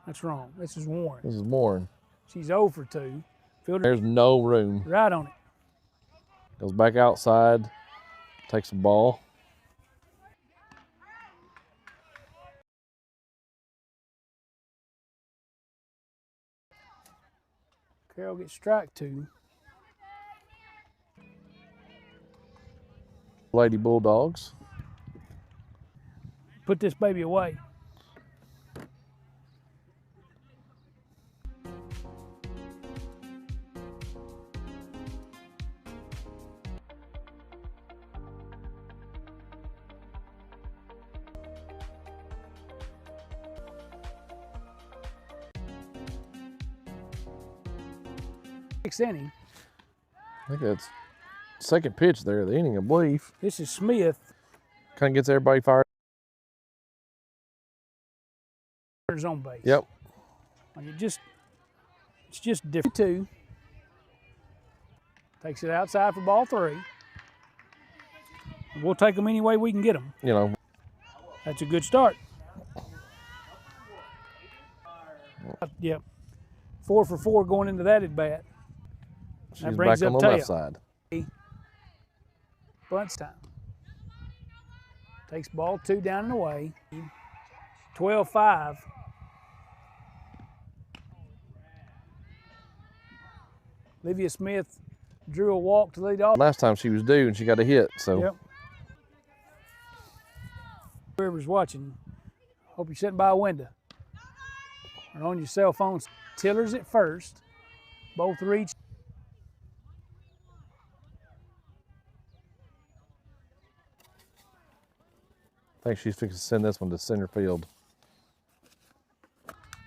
S1: That's wrong. This is Warren.
S2: This is Warren.
S1: She's 0 for 2. Fielder
S2: There's no room.
S1: right on it.
S2: Goes back outside. Takes the ball.
S1: Carroll gets strike 2.
S2: Lady Bulldogs.
S1: Put this baby away. Sixth inning.
S2: I think that's second pitch there of the inning, I believe.
S1: This is Smith.
S2: Kind of gets everybody fired.
S1: On base.
S2: Yep.
S1: Like it's just different. 2. Takes it outside for ball 3. We'll take them any way we can get them.
S2: You know.
S1: That's a good start. Yep. 4 for 4 going into that at bat.
S2: She's back on the left side.
S1: Bunts time. Takes ball 2 down and away. 12-5. Olivia Smith drew a walk to lead off.
S2: Last time she was due and she got a hit, so.
S1: Yep. Whoever's watching, hope you're sitting by a window or on your cell phone. Tillers at first. Both reach.
S2: I think she's fixing to send this one to center field.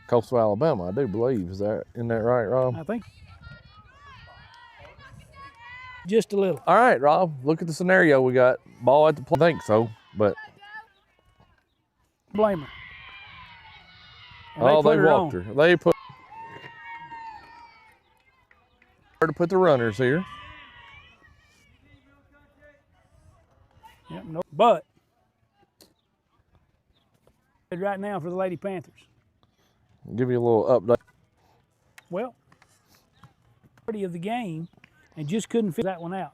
S2: Coastal Alabama, I do believe. Isn't that right, Rob?
S1: I think. Just a little.
S2: All right, Rob, look at the scenario we got. Ball at the plate. I think so, but.
S1: Blame her. And
S2: Oh, they
S1: put
S2: walked her. They put her to put the runners here.
S1: Yep, no, but right now for the Lady Panthers.
S2: I'll give you a little update.
S1: Well, party of the game, and just couldn't figure that one out.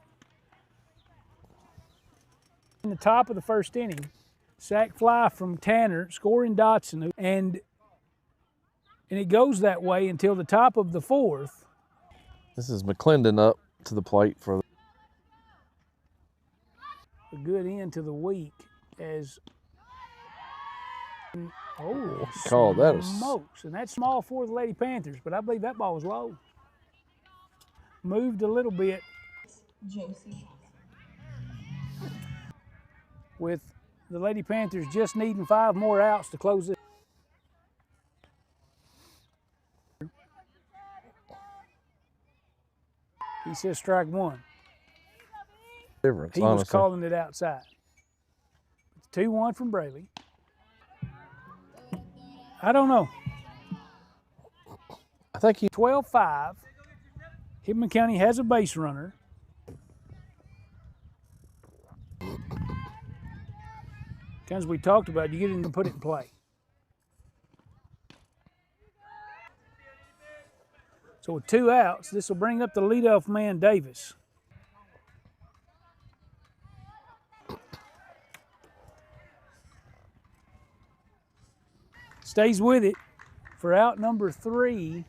S1: In the top of the first inning, sac fly from Tanner, scoring Dotson, and it goes that way until the top of the 4th.
S2: This is McClendon up to the plate for
S1: A good end to the week as
S2: call that
S1: smokes. And that's small for the Lady Panthers, but I believe that ball was low. Moved a little bit
S3: Josie.
S1: with the Lady Panthers just needing 5 more outs to close it. He says strike 1.
S2: difference.
S1: He
S2: honestly.
S1: was calling it outside. It's 2-1 from Braley. I don't know.
S2: I think he
S1: 12-5. Hickman County has a base runner. As we talked about, you get in and put it in play. So with 2 outs, this will bring up the leadoff man, Davis. Stays with it for out number 3.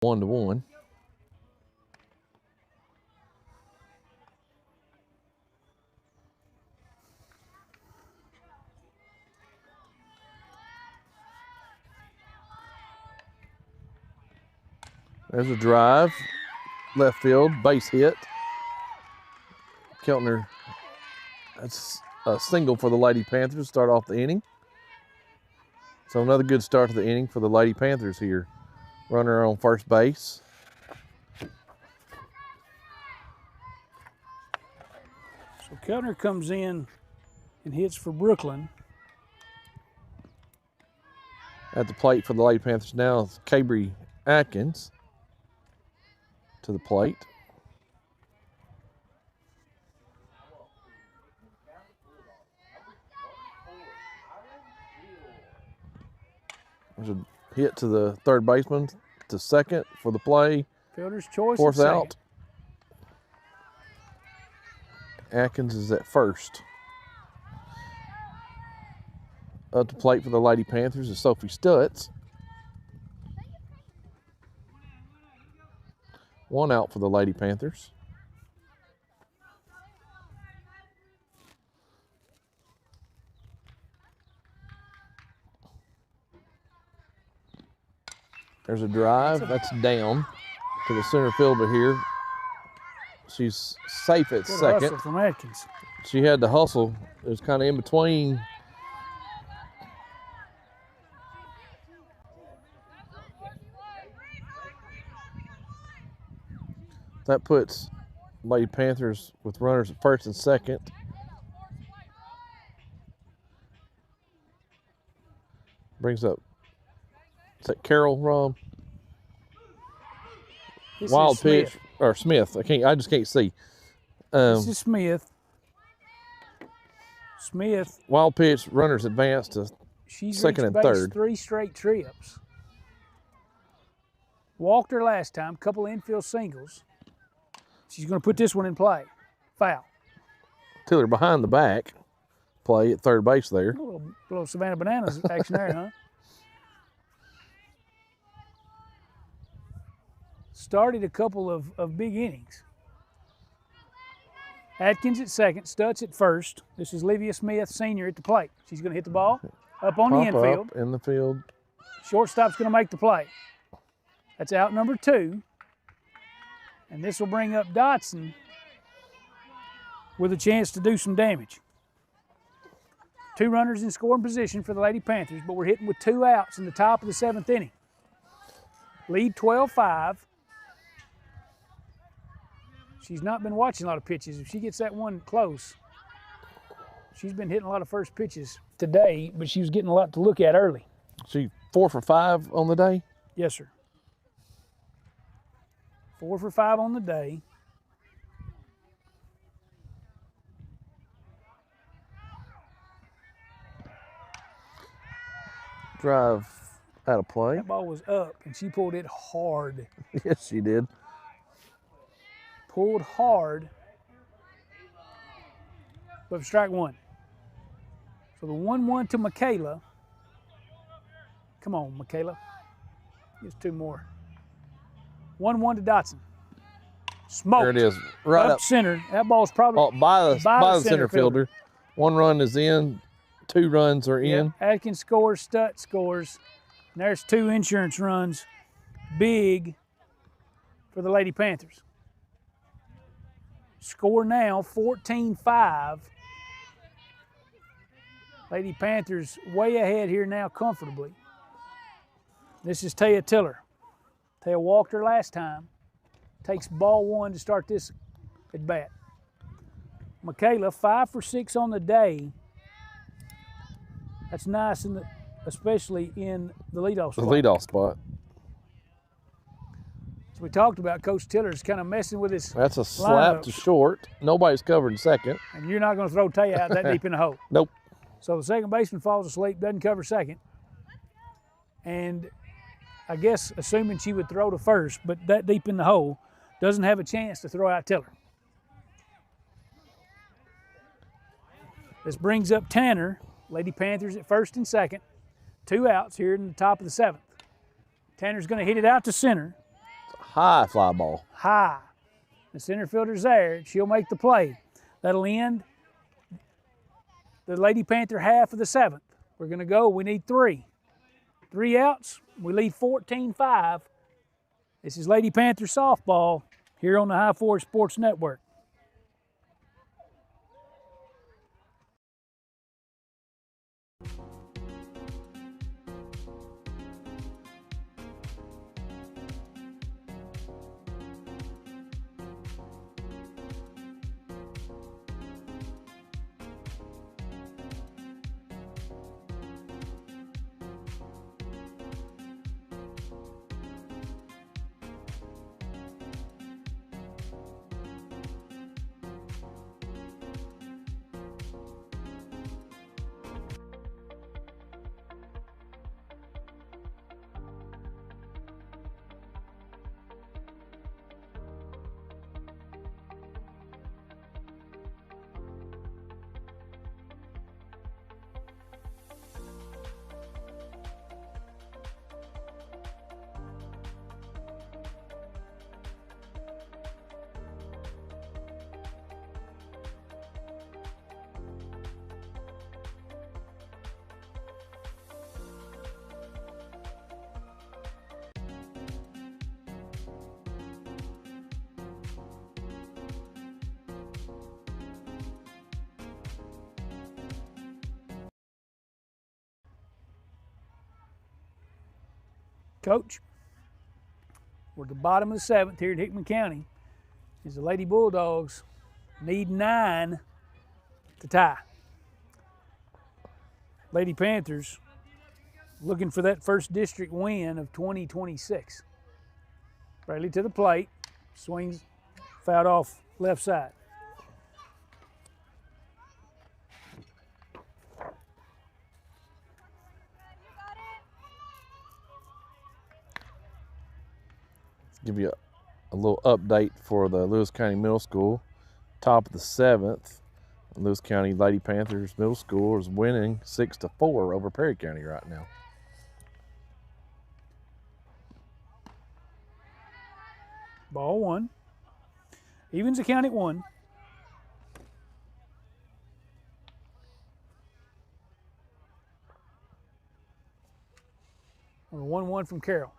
S2: One to one. There's a drive, left field, base hit. Keltner, that's a single for the Lady Panthers to start off the inning. So another good start to the inning for the Lady Panthers here. Runner on first base.
S1: So Keltner comes in and hits for Brooklyn.
S2: At the plate for the Lady Panthers now is Cabry Atkins to the plate. There's a hit to the third baseman to second for the play.
S1: Fielder's choice.
S2: Fourth out. Atkins is at first. Up to plate for the Lady Panthers is Sophie Stutz. One out for the Lady Panthers. There's a drive. That's down to the center fielder here. She's safe at
S1: Good
S2: second.
S1: hustle from Atkins.
S2: She had to hustle. It was kind of in between. That puts Lady Panthers with runners at first and second. Brings up, is that Carroll, Rob?
S1: This
S2: Wild
S1: is
S2: pitch,
S1: Smith.
S2: or Smith. I just can't see.
S1: This is Smith. Smith.
S2: Wild pitch, runners advance to
S1: She's
S2: second
S1: reached
S2: and
S1: base
S2: third.
S1: 3 straight trips. Walked her last time, couple infield singles. She's going to put this one in play. Foul.
S2: Tiller behind the back play at third base there.
S1: A little Savannah Bananas action there, huh? Started a couple of big innings. Atkins at second, Stutz at first. This is Livia Smith, senior, at the plate. She's going to hit the ball up on the
S2: Pop
S1: infield.
S2: up in the field.
S1: Shortstop's going to make the play. That's out number 2. And this will bring up Dotson with a chance to do some damage. 2 runners in scoring position for the Lady Panthers, but we're hitting with 2 outs in the top of the 7th inning. Lead 12-5. She's not been watching a lot of pitches. If she gets that one close, she's been hitting a lot of first pitches today, but she was getting a lot to look at early.
S2: She 4 for 5 on the day.
S1: Yes, sir. 4 for 5 on the day.
S2: Drive out of play.
S1: That ball was up, and she pulled it hard.
S2: Yes, she did.
S1: Pulled hard, but for strike 1. So the 1-1 to Michaela. Come on, Michaela. Just 2 more. 1-1 to Dotson. Smoked.
S2: There it is, right up
S1: center. That ball's probably
S2: by the center
S1: center
S2: fielder. 1 run is in, 2 runs are in.
S1: Yep. Atkins scores, Stutz scores. And there's 2 insurance runs. Big for the Lady Panthers. Score now 14-5. Lady Panthers way ahead here now comfortably. This is Taya Tiller. Taya walked her last time. Takes ball 1 to start this at bat. Michaela 5 for 6 on the day. That's nice, especially in the leadoff spot.
S2: The leadoff spot.
S1: So we talked about Coach Tiller's kind of messing with his
S2: That's a slap
S1: lineup.
S2: to short. Nobody's covered second.
S1: And you're not going to throw Taya out that deep in the hole.
S2: Nope.
S1: So the second baseman falls asleep, doesn't cover second. And I guess assuming she would throw to first, but that deep in the hole, doesn't have a chance to throw out Tiller. This brings up Tanner. Lady Panthers at first and second. 2 outs here in the top of the 7th. Tanner's going to hit it out to center.
S2: High fly ball.
S1: High. The center fielder's there. She'll make the play. That'll end the Lady Panther half of the 7th. We're going to go. We need 3. 3 outs. We lead 14-5 This is Lady Panther softball here on the High Forest Sports Network. Coach, we're at the bottom of the 7th here at Hickman County. As the Lady Bulldogs need 9 to tie. Lady Panthers looking for that first district win of 2026. Braley to the plate, swings, fouled off left side.
S2: Give you a little update for the Lewis County Middle School. Top of the 7th, Lewis County Lady Panthers Middle School is winning 6-4 over Perry County right now.
S1: Ball 1. Evens the count at 1. On a 1-1 from Carroll.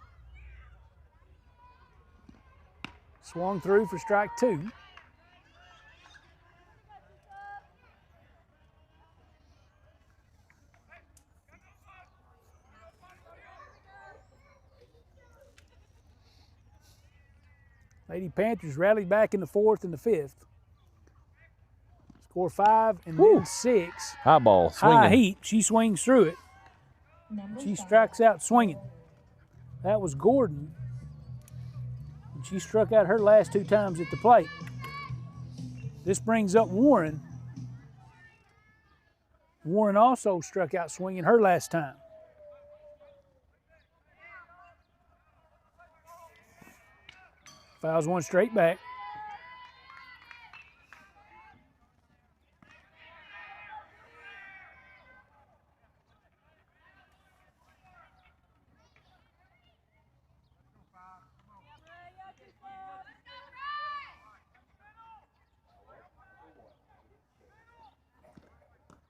S1: Swung through for strike 2. Lady Panthers rallied back in the 4th and the 5th. Score 5 and then 6.
S2: High ball, swinging.
S1: High heat. She swings through it.
S3: Number
S1: She
S3: 5.
S1: strikes out swinging. That was Gordon. And she struck out her last 2 times at the plate. This brings up Warren. Warren also struck out swinging her last time. Fouls 1 straight back.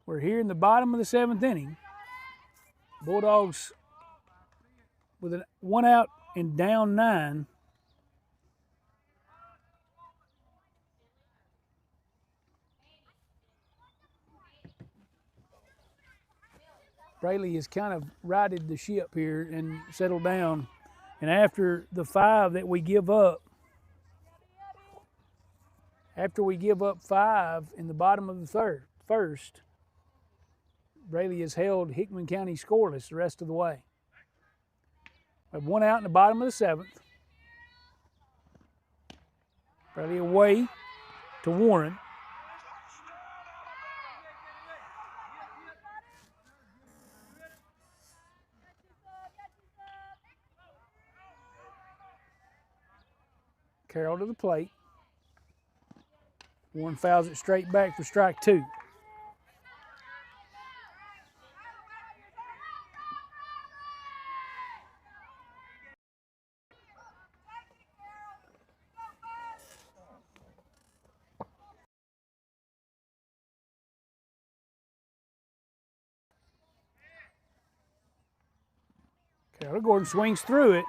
S1: We're here in the bottom of the 7th inning. Bulldogs with a 1 out and down 9. Braley has kind of righted the ship here and settled down. And after the 5 that we give up, after we give up 5 in the bottom of the first, Braley has held Hickman County scoreless the rest of the way. We have 1 out in the bottom of the 7th. Braley away to Warren. Carroll to the plate. Warren fouls it straight back for strike 2. Carroll Gordon swings through it.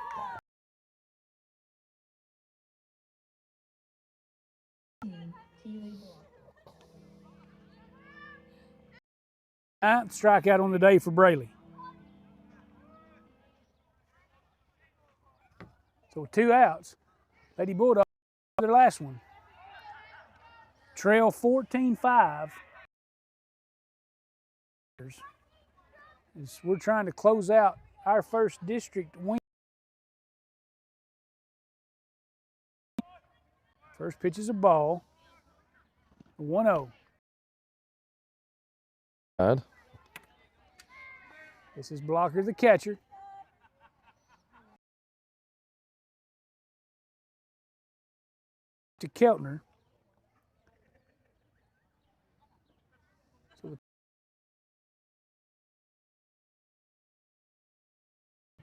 S1: Ninth strikeout on the day for Braley. So with 2 outs, Lady Bulldogs their last one. Trail 14-5. As we're trying to close out our first district win. First pitch is a ball. 1-0. This is Blocker, the catcher. To Keltner.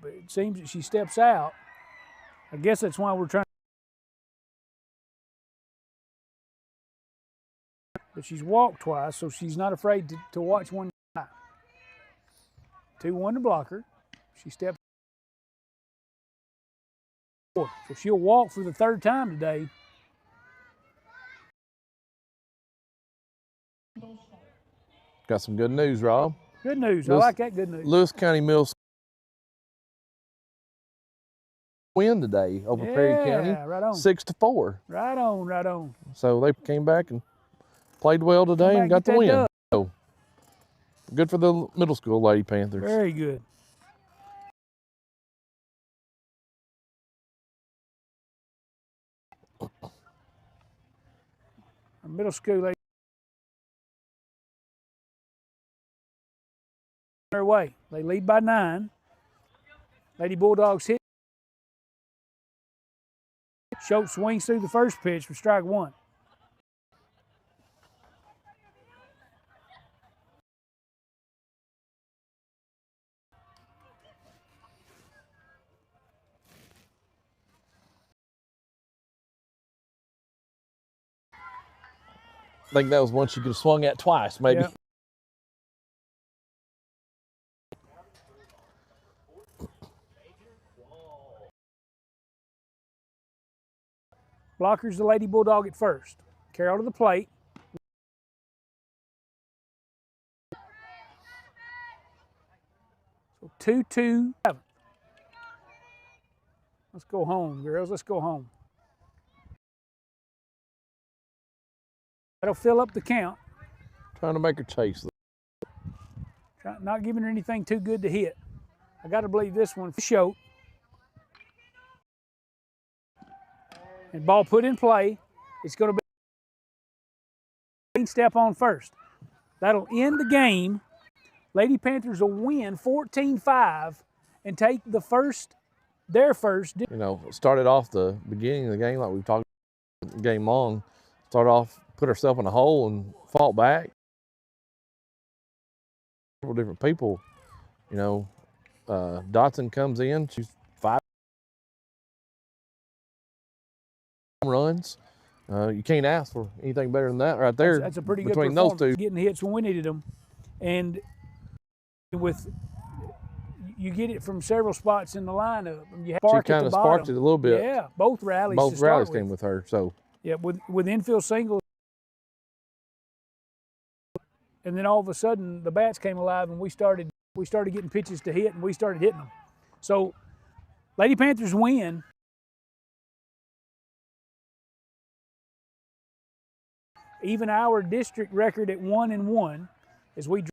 S1: But it seems that she steps out. I guess that's why we're trying. But she's walked twice, so she's not afraid to watch one guy. 2-1 to Blocker. She steps forward. So she'll walk for the 3rd time today.
S2: Got some good news, Rob.
S1: Good news. I like that good news.
S2: Lewis County Middle School win today over Perry County.
S1: Right on.
S2: 6-4.
S1: Right on, right on.
S2: So they came back and played well today and got the win. So good for the middle school Lady Panthers.
S1: Very good. Our middle school lady their way. They lead by 9. Lady Bulldogs hit. Schultz swings through the first pitch for strike 1.
S2: I think that was one she could have swung at twice, maybe.
S1: Yep. Blocker's the Lady Bulldog at first. Carroll to the plate. So 2-2. Let's go home, girls. Let's go home. That'll fill up the count.
S2: Trying to make her chase.
S1: Not giving her anything too good to hit. I got to believe this one for Schultz. And ball put in play. It's going to be step on first. That'll end the game. Lady Panthers will win 14-5 and take their first.
S2: You know, started off the beginning of the game like we've talked about game long. Started off, put herself in a hole and fought back. Several different people, you know. Dotson comes in. She's 5 runs. You can't ask for anything better than that right there.
S1: That's a pretty good
S2: between those two.
S1: Getting hits when we needed them, and with you get it from several spots in the lineup. You
S2: she kind of sparked it a little bit.
S1: Yeah, both rallies.
S2: Both rallies came with her. So
S1: yeah, with infield singles, and then all of a sudden the bats came alive, and we started getting pitches to hit, and we started hitting them. So, Lady Panthers win. Even our district record at 1-1 as we